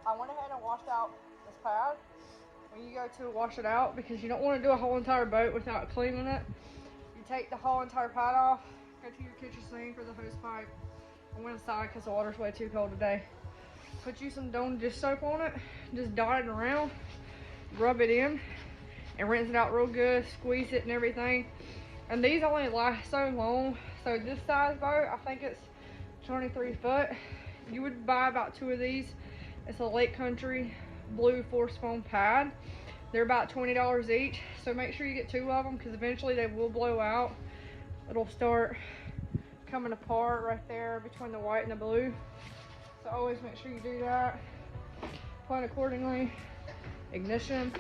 I went ahead and washed out this pad. When you go to wash it out, because you don't want to do a whole entire boat without cleaning it, you take the whole entire pad off, go to your kitchen sink or the hose pipe. I went inside because the water's way too cold today. Put you some Dawn dish soap on it, just dot it around, rub it in, and rinse it out real good, squeeze it and everything. And these only last so long. So this size boat, I think it's 23 foot. You would buy about 2 of these. It's a Lake Country blue force foam pad. They're about $20 each. So make sure you get 2 of them because eventually they will blow out. It'll start coming apart right there between the white and the blue. So always make sure you do that. Plan accordingly. Ignition.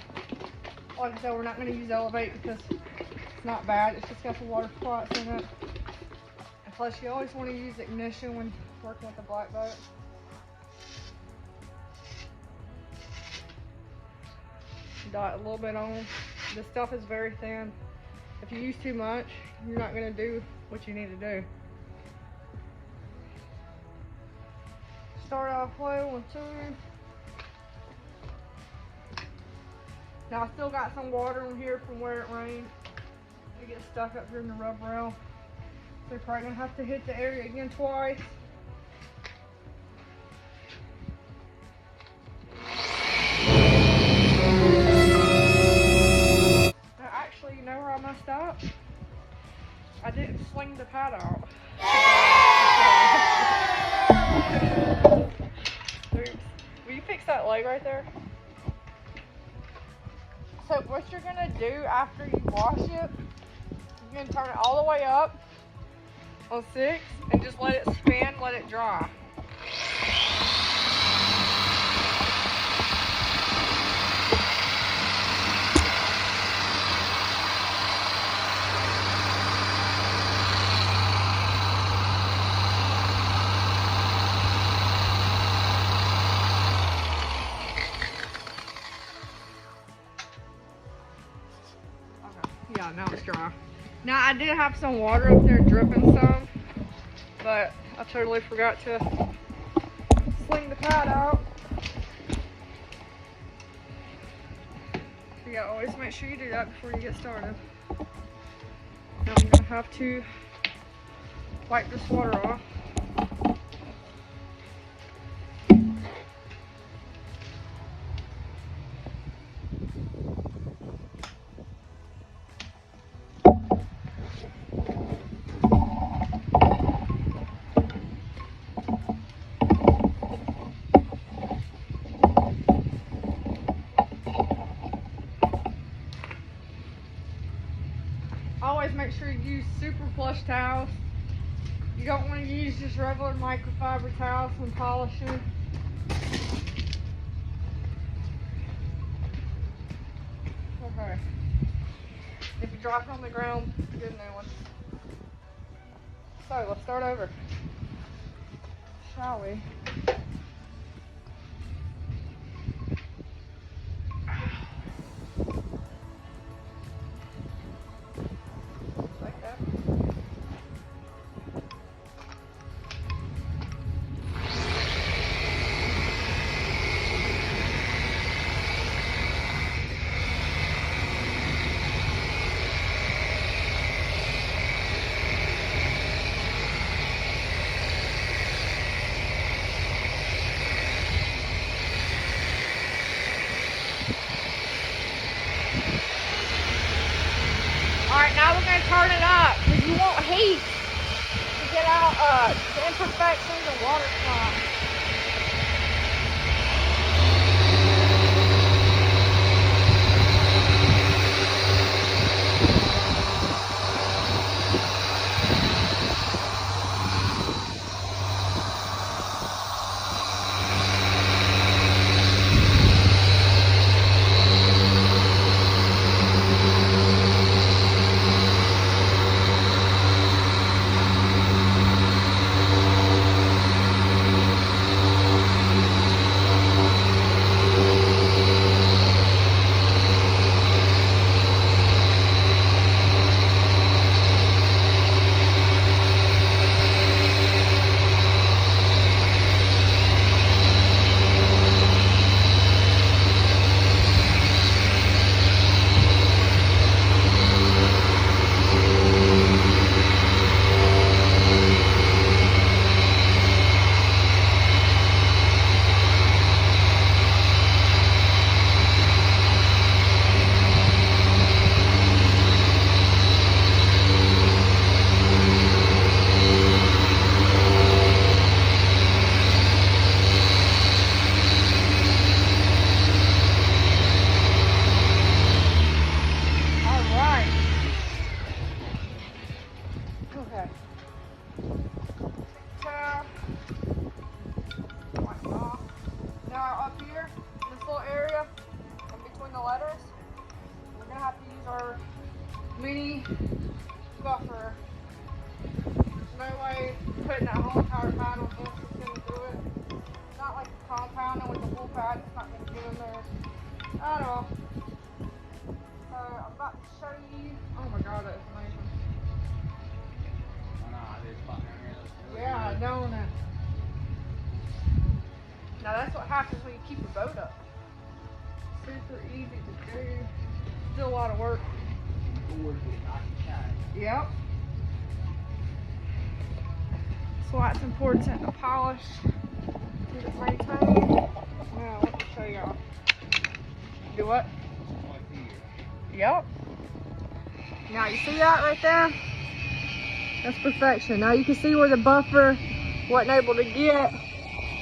Like I said, we're not going to use Elevate because it's not bad. It's just got some water spots in it. And plus, you always want to use ignition when working with the black boat. Dot a little bit on. This stuff is very thin. If you use too much, you're not going to do what you need to do. Start off low, 1, 2. Now I still got some water in here from where it rained. It gets stuck up here in the rub rail. So you're probably gonna have to hit the area again twice. Now actually, you know where I messed up? I didn't sling the pad out. Will you fix that leg right there? So what you're gonna do after you wash it, you're gonna turn it all the way up on 6 and just let it spin, let it dry. Yeah, now it's dry. Now I did have some water up there dripping some, but I totally forgot to sling the pad out. So yeah, always make sure you do that before you get started. Now I'm gonna have to wipe this water off. Always make sure you use super plush towels. You don't want to use just regular microfiber towels when polishing. Okay. If you drop it on the ground, get a new one. So let's start over, shall we? Alright, now we're going to turn it up because you want heat to get out the imperfections and water spots. the letters, we're gonna have to use our mini buffer. There's no way putting that whole entire pad on this is gonna do it. It's not like compounding with the full pad, it's not gonna get in there at all. So I'm about to show you. Oh my god, that's amazing. Yeah, I don't. Now that's what happens when you keep your boat up. Super easy to do. Still a lot of work. Yep. That's why it's important to polish, keep it maintained. Now let me show y'all. Do what? Yep. Now you see that right there? That's perfection. Now you can see where the buffer wasn't able to get,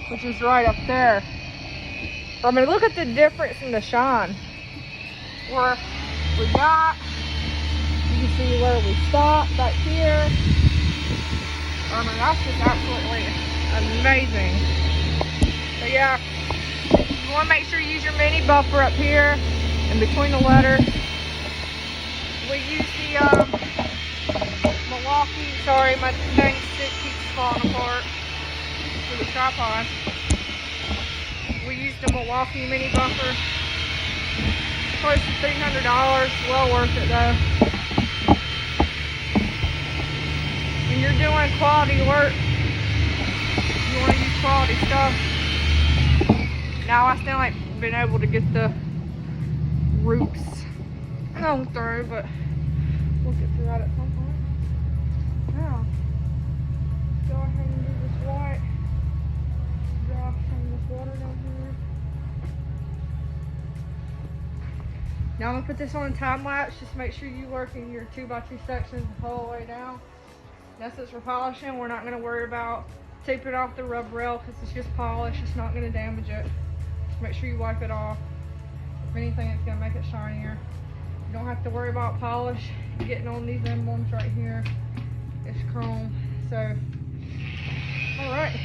which is right up there. I mean, look at the difference in the shine. Where we got, you can see where we stopped back here. I mean, that's just absolutely amazing. But yeah, you want to make sure you use your mini buffer up here in between the letters. We use the Milwaukee, sorry, my dang stick keeps falling apart for the tripod. We used the Milwaukee mini buffer. Close to $300, well worth it though. When you're doing quality work, you want to use quality stuff. Now I still ain't been able to get the roots on through, but we'll get through that at some point. Now, go ahead and do this white. Drop some of this water down here. Now I'm gonna put this on time lapse. Just make sure you work in your 2x2 sections the whole way down. Now since we're polishing, we're not gonna worry about taping off the rub rail because it's just polish. It's not gonna damage it. Just make sure you wipe it off. If anything, it's gonna make it shinier. You don't have to worry about polish getting on these emblems right here. It's chrome. So, all right.